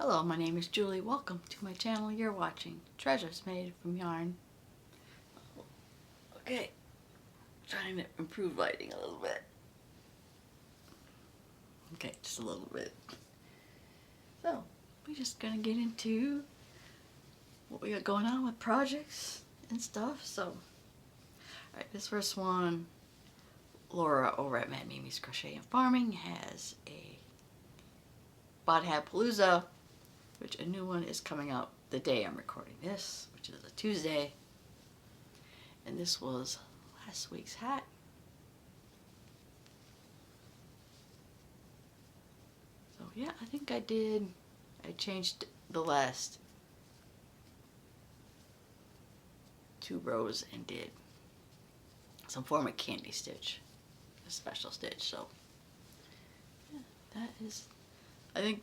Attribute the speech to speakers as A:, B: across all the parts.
A: Hello, my name is Julie. Welcome to my channel. You're watching Treasures Made from Yarn. Okay, trying to improve lighting a little bit. Okay, just a little bit. So, we're just gonna get into what we got going on with projects and stuff. So, alright, this first one, Laura over at Mad Mimi's Crochet and Farming has a Bod Hat Palooza, which a new one is coming out the day I'm recording this, which is a Tuesday. And this was last week's hat. So yeah, I think I changed the last 2 rows and did some form of candy stitch, a special stitch. So yeah, that is, I think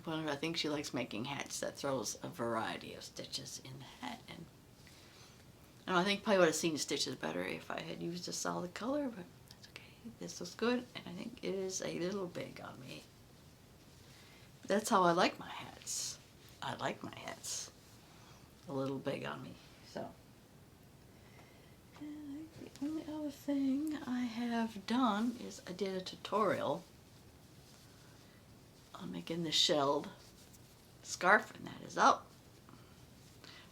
A: I think she likes making hats that throws a variety of stitches in the hat, and I think probably would have seen stitches better if I had used a solid color, but that's okay. This was good, and I think it is a little big on me. That's how I like my hats. I like my hats a little big on me. So, and the only other thing I have done is I did a tutorial on making this shelled scarf, and that is up.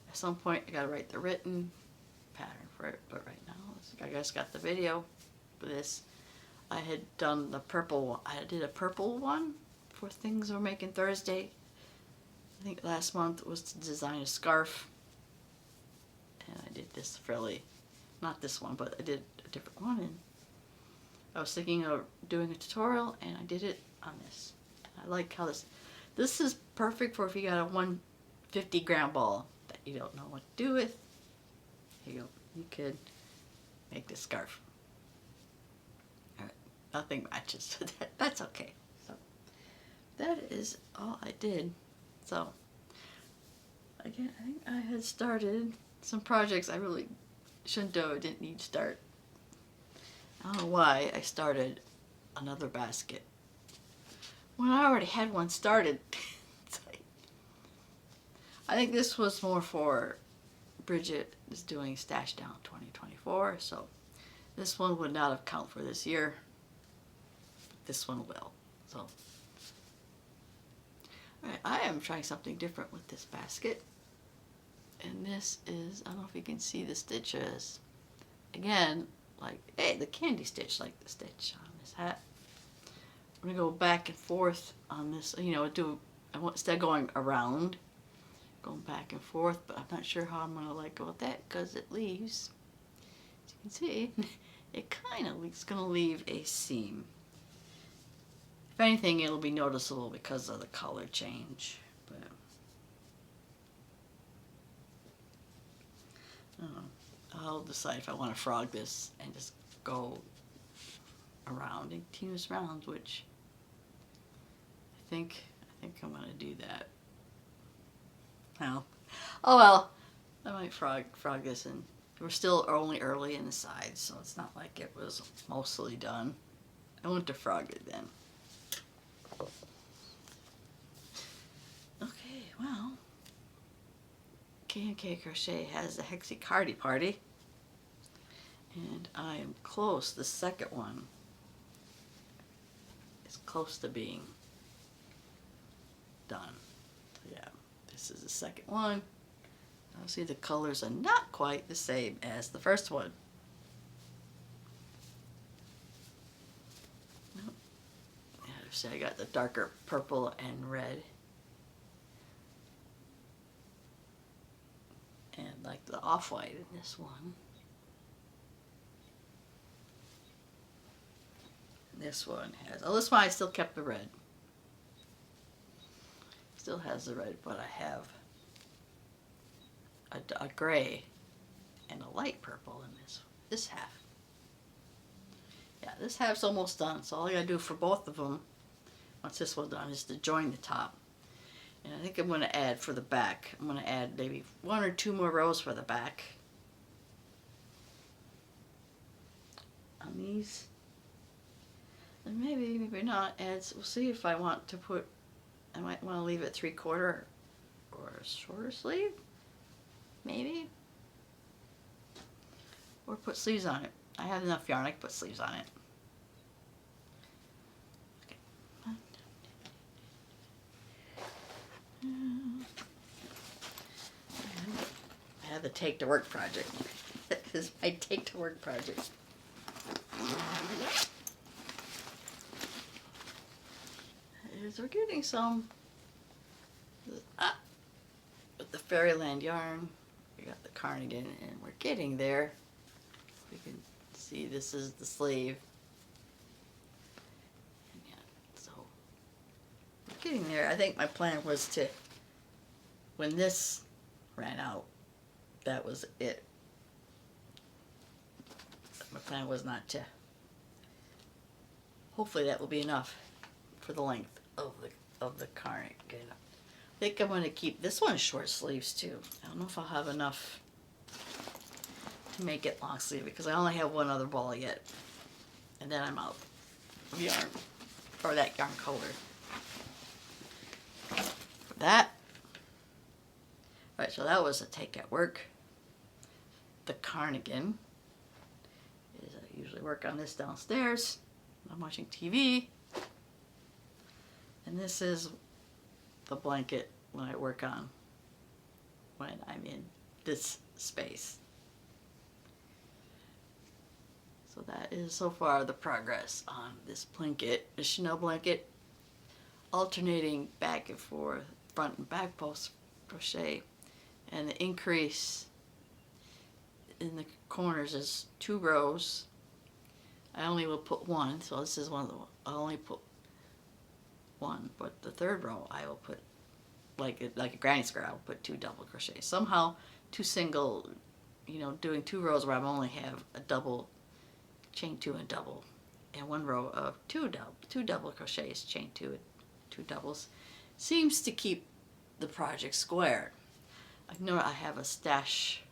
A: At some point I gotta write the written pattern for it, but right now I just got the video for this. I had done the purple one. I did a purple one for things we're making Thursday. I think last month was to design a scarf, and I did this fairly, not this one, but I did a different one, and I was thinking of doing a tutorial, and I did it on this. I like how this is perfect for if you got a 150 gram ball that you don't know what to do with. Here you go. You could make this scarf. All right. Nothing matches. That's okay. So that is all I did. So again, I think I had started some projects I really shouldn't have. I didn't need to start. I don't know why I started another basket when I already had one started. I think this was more for Bridget is doing Stash Down 2024, so this one would not have counted for this year, but this one will. So, alright, I am trying something different with this basket, and this is, I don't know if you can see the stitches, again, like, hey, the candy stitch, like the stitch on this hat. I'm going to go back and forth on this, you know, instead of going around, going back and forth, but I'm not sure how I'm going to go with that, because it leaves, as you can see, it kind of is going to leave a seam. If anything, it'll be noticeable because of the color change, but I don't know. I'll decide if I want to frog this and just go around in continuous rounds, which I think I'm gonna do that. Now, oh well, I might frog this, and we're still only early in the sides, so it's not like it was mostly done. I want to frog it then. Okay, well, K&K Crochet has the Hexicardi party, and I am close. The second one is close to being done. So yeah, this is the second one. I'll see the colors are not quite the same as the first one. Nope. Yeah, see, I got the darker purple and red, and like the off-white in this one. This one has, oh, this one I still kept the red. Still has the red, but I have a gray and a light purple in this half. Yeah, this half's almost done, so all I gotta do for both of them, once this one's done, is to join the top. And I think I'm gonna add for the back, I'm gonna add maybe 1 or 2 more rows for the back on these. And maybe not. And we'll see if I want to put, I might want to leave it 3/4 or a shorter sleeve, maybe. Or put sleeves on it. I have enough yarn, I can put sleeves on it. Okay. I have the take to work project. This is my take to work project. We're getting some with the Fairyland yarn. We got the cardigan and we're getting there. We can see this is the sleeve. And yeah, so we're getting there. I think my plan was to, when this ran out, that was it. My plan was not to, hopefully that will be enough for the length of the cardigan. I think I'm going to keep this one short sleeves too. I don't know if I'll have enough to make it long sleeve because I only have one other ball yet, and then I'm out of yarn, or that yarn color. For that, right? So that was a take at work. The cardigan is I usually work on this downstairs. I'm watching TV. And this is the blanket when I work on when I'm in this space. So that is so far the progress on this blanket, the Chanel blanket, alternating back and forth, front and back post crochet, and the increase in the corners is 2 rows. I only will put 1, so this is one of the, I'll only put 1, but the 3rd row I will put, like a granny square, I will put 2 double crochets. Somehow 2 single, you know, doing 2 rows where I only have a double, chain 2 and double, and 1 row of 2 double crochets, chain 2 and 2 doubles, seems to keep the project square. I know I have a stash,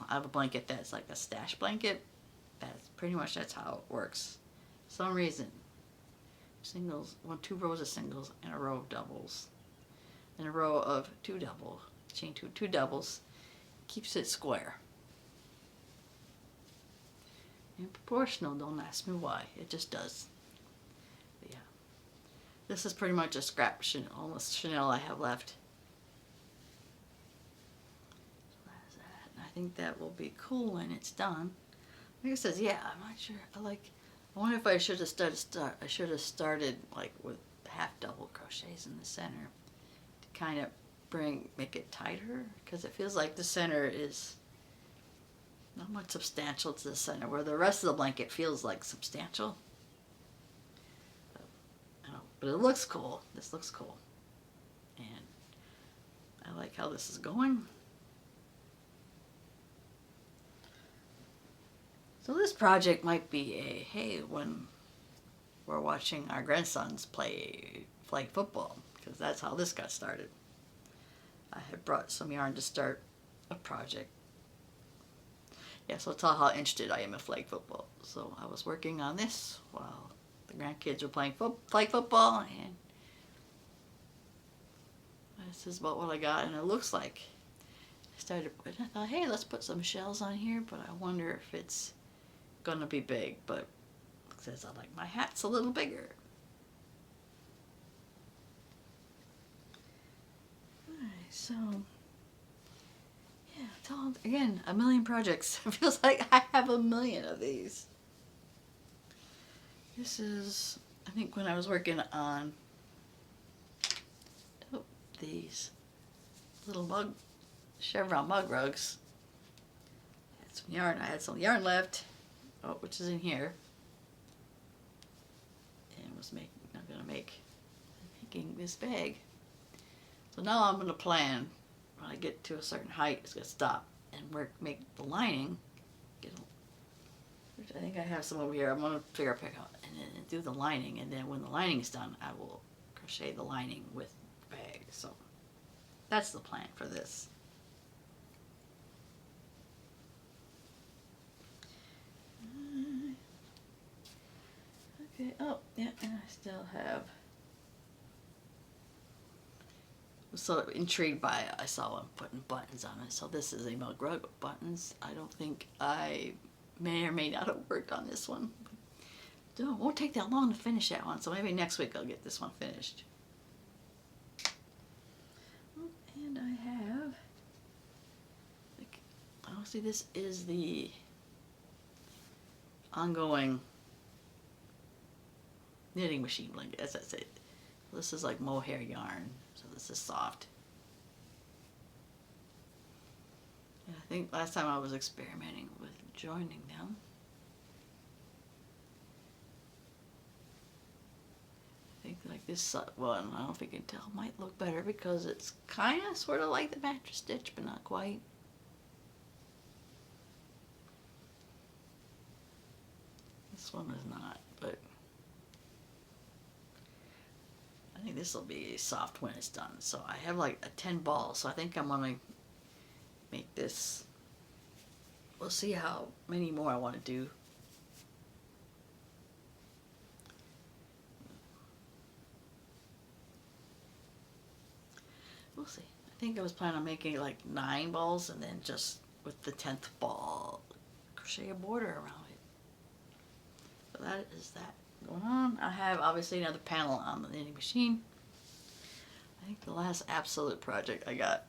A: I have a blanket that's like a stash blanket. That's pretty much, that's how it works. For some reason, singles, 2 rows of singles and a row of doubles, and a row of 2 double, chain 2 doubles, keeps it square. And proportional, don't ask me why, it just does. But yeah, this is pretty much a scrap almost Chanel I have left. So that's that, and I think that will be cool when it's done. Like it says, yeah, I'm not sure. I wonder if I should have started like with half double crochets in the center to kind of make it tighter, because it feels like the center is not much substantial to the center, where the rest of the blanket feels like substantial. But it looks cool. This looks cool, and I like how this is going. So this project might be a, hey, when we're watching our grandsons play flag football, because that's how this got started. I had brought some yarn to start a project. Yeah, so tell how interested I am in flag football. So I was working on this while the grandkids were playing flag football, and this is about what I got, and it looks like I started, I thought, hey, let's put some shells on here, but I wonder if it's gonna be big, but it says I like my hats a little bigger. Alright, so yeah, again, a million projects. It feels like I have a million of these. This is, I think, when I was working on these little chevron mug rugs. I had some yarn left. Which is in here, and was making this bag. So now I'm going to plan, when I get to a certain height, it's going to stop and make the lining. Which I think I have some over here. I'm going to pick out and then do the lining, and then when the lining is done, I will crochet the lining with the bag. So that's the plan for this. Okay, Oh, yeah, and I still have. So intrigued by it, I saw him putting buttons on it. So this is a mug rug with buttons. I don't think I may or may not have worked on this one. It won't take that long to finish that one, so maybe next week I'll get this one finished. And I have, oh, see, this is the ongoing knitting machine blanket, as I said. This is like mohair yarn, so this is soft. And I think last time I was experimenting with joining them. I think like this one, I don't know if you can tell, might look better because it's kind of sort of like the mattress stitch, but not quite. This one is not, but I think this will be soft when it's done. So I have like a 10 balls, so I think I'm gonna make this. We'll see how many more I want to do. We'll see. I think I was planning on making like 9 balls and then just with the 10th ball crochet a border around it. So that is that going on. I have obviously another panel on the knitting machine. I think the last absolute project I got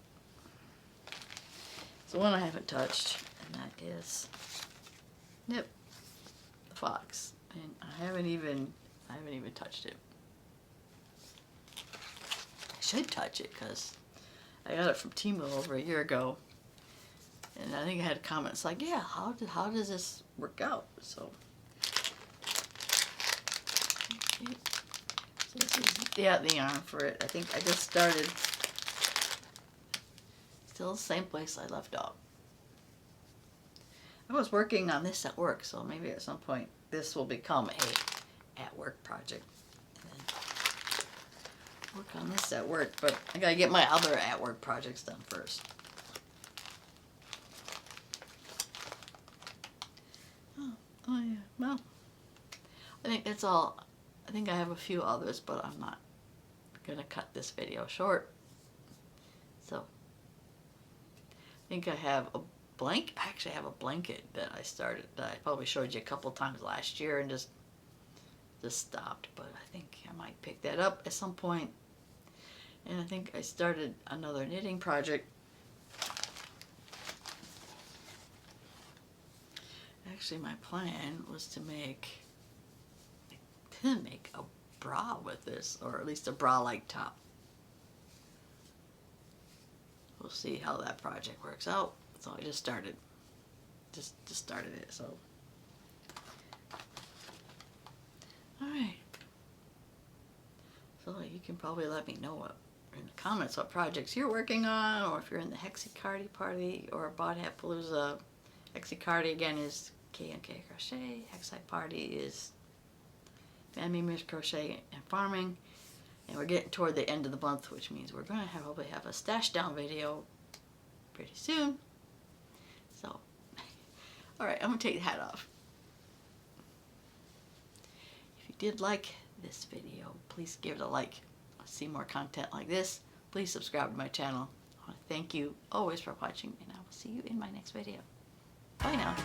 A: is the one I haven't touched, and that is Nip the Fox. And I haven't even touched it. I should touch it because I got it from Temu over a year ago, and I think I had comments like, "Yeah, how does this work out?" So, this is the yarn for it. I think I just started. Still the same place I left off. I was working on this at work, so maybe at some point this will become a at-work project. Work on this at work, but I gotta get my other at-work projects done first. Oh yeah, well, I think that's all. I think I have a few others, but I'm not gonna cut this video short. So, I think I have a I actually have a blanket that I started, that I probably showed you a couple times last year and just stopped, but I think I might pick that up at some point. And I think I started another knitting project. Actually, my plan was to make a bra with this, or at least a bra-like top. We'll see how that project works out. So I just started it, so. Alright. So you can probably let me know in the comments what projects you're working on, or if you're in the Hexicardy party or Bodhatpalooza. Hexicardy again is K&K Crochet. Hexi Party is Family Miss Crochet and Farming. And we're getting toward the end of the month, which means we're going to probably have a stash down video pretty soon. So, alright, I'm going to take the hat off. If you did like this video, please give it a like. See more content like this. Please subscribe to my channel. I want to thank you always for watching, and I will see you in my next video. Bye now.